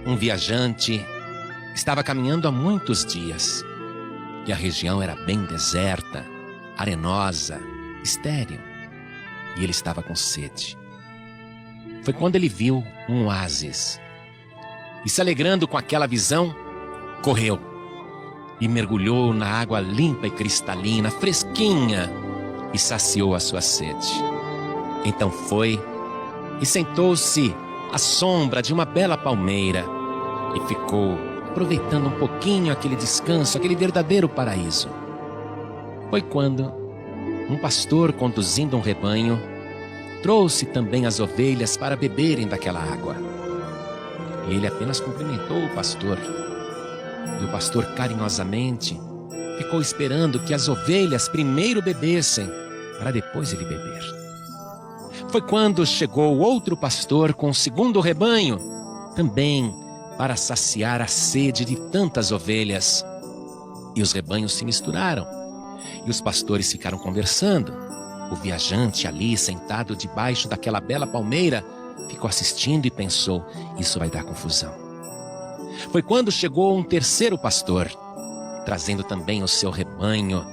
Um viajante estava caminhando há muitos dias e a região era bem deserta, arenosa, estéril, e ele estava com sede. Foi quando ele viu um oásis e, se alegrando com aquela visão, correu e mergulhou na água limpa e cristalina, fresquinha, e saciou a sua sede. Então foi e sentou-se à sombra de uma bela palmeira e ficou aproveitando um pouquinho aquele descanso, aquele verdadeiro paraíso. Foi quando um pastor, conduzindo um rebanho, trouxe também as ovelhas para beberem daquela água. E ele apenas cumprimentou o pastor. E o pastor carinhosamente ficou esperando que as ovelhas primeiro bebessem, para depois ele beber. Foi quando chegou outro pastor com o segundo rebanho, também para saciar a sede de tantas ovelhas. E os rebanhos se misturaram, e os pastores ficaram conversando. O viajante ali, sentado debaixo daquela bela palmeira, ficou assistindo e pensou: isso vai dar confusão. Foi quando chegou um terceiro pastor, trazendo também o seu rebanho,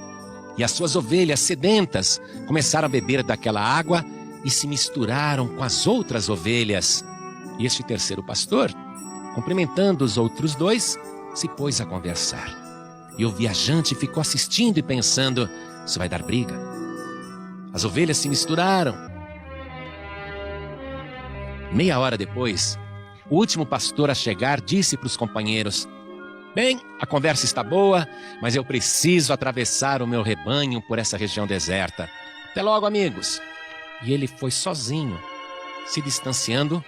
e as suas ovelhas sedentas começaram a beber daquela água e se misturaram com as outras ovelhas. E este terceiro pastor, cumprimentando os outros dois, se pôs a conversar. E o viajante ficou assistindo e pensando: isso vai dar briga. As ovelhas se misturaram. Meia hora depois, o último pastor a chegar disse para os companheiros: bem, a conversa está boa, mas eu preciso atravessar o meu rebanho por essa região deserta. Até logo, amigos. E ele foi sozinho, se distanciando.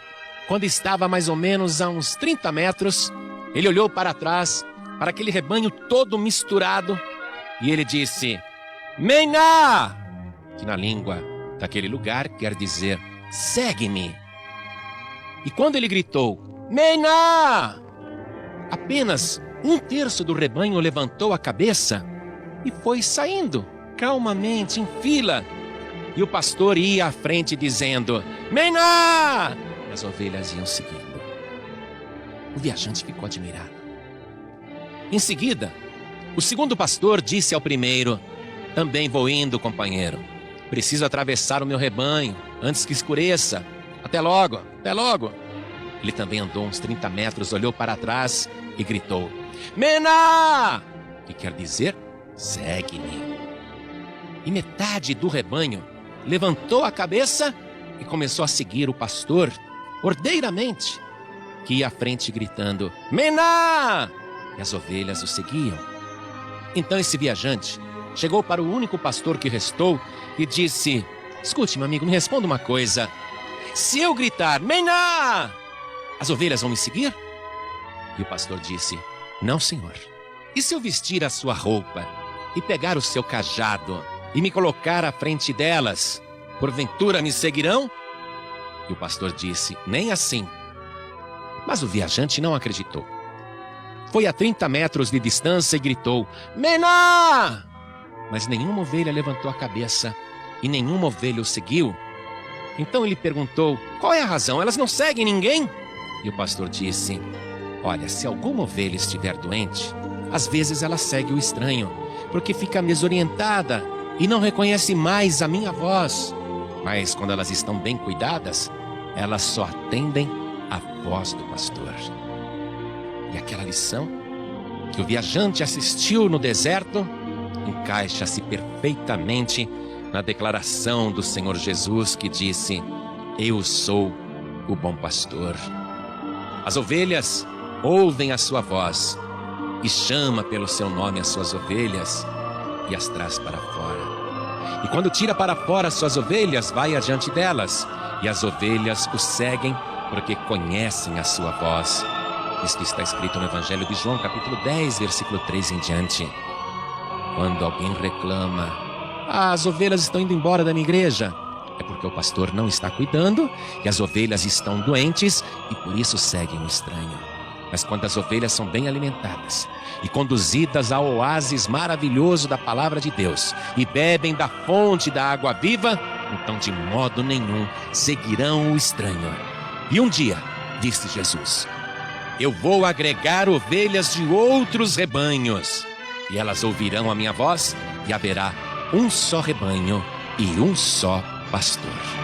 Quando estava mais ou menos a uns 30 metros, ele olhou para trás, para aquele rebanho todo misturado, e ele disse: Mená! Que na língua daquele lugar quer dizer: segue-me. E quando ele gritou: Mená! Apenas um terço do rebanho levantou a cabeça e foi saindo calmamente em fila. E o pastor ia à frente dizendo: Mená! E as ovelhas iam seguindo. O viajante ficou admirado. Em seguida, o segundo pastor disse ao primeiro: também vou indo, companheiro. Preciso atravessar o meu rebanho antes que escureça. Até logo, até logo. Ele também andou uns 30 metros, olhou para trás e gritou: Mená! Que quer dizer: segue-me. E metade do rebanho levantou a cabeça e começou a seguir o pastor ordeiramente, que ia à frente gritando: Mená! E as ovelhas o seguiam. Então esse viajante chegou para o único pastor que restou e disse: escute, meu amigo, me responda uma coisa. Se eu gritar Mená, as ovelhas vão me seguir? E o pastor disse: não, senhor. E se eu vestir a sua roupa e pegar o seu cajado e me colocar à frente delas, porventura me seguirão? E o pastor disse: nem assim. Mas o viajante não acreditou. Foi a 30 metros de distância e gritou: Mená! Mas nenhuma ovelha levantou a cabeça e nenhuma ovelha o seguiu. Então ele perguntou: qual é a razão? Elas não seguem ninguém? E o pastor disse: olha, se alguma ovelha estiver doente, às vezes ela segue o estranho, porque fica desorientada e não reconhece mais a minha voz. Mas quando elas estão bem cuidadas, elas só atendem a voz do pastor. E aquela lição que o viajante assistiu no deserto encaixa-se perfeitamente na declaração do Senhor Jesus, que disse: eu sou o bom pastor. As ovelhas ouvem a sua voz e chama pelo seu nome as suas ovelhas e as traz para fora. E quando tira para fora as suas ovelhas, vai adiante delas, e as ovelhas o seguem porque conhecem a sua voz. Isto está escrito no Evangelho de João, capítulo 10, versículo 3 em diante. Quando alguém reclama: as ovelhas estão indo embora da minha igreja, é porque o pastor não está cuidando e as ovelhas estão doentes e por isso seguem o estranho. Mas quando as ovelhas são bem alimentadas e conduzidas ao oásis maravilhoso da palavra de Deus e bebem da fonte da água viva, então de modo nenhum seguirão o estranho. E um dia, disse Jesus, Eu vou agregar ovelhas de outros rebanhos, e elas ouvirão a minha voz, e haverá um só rebanho e um só pastor.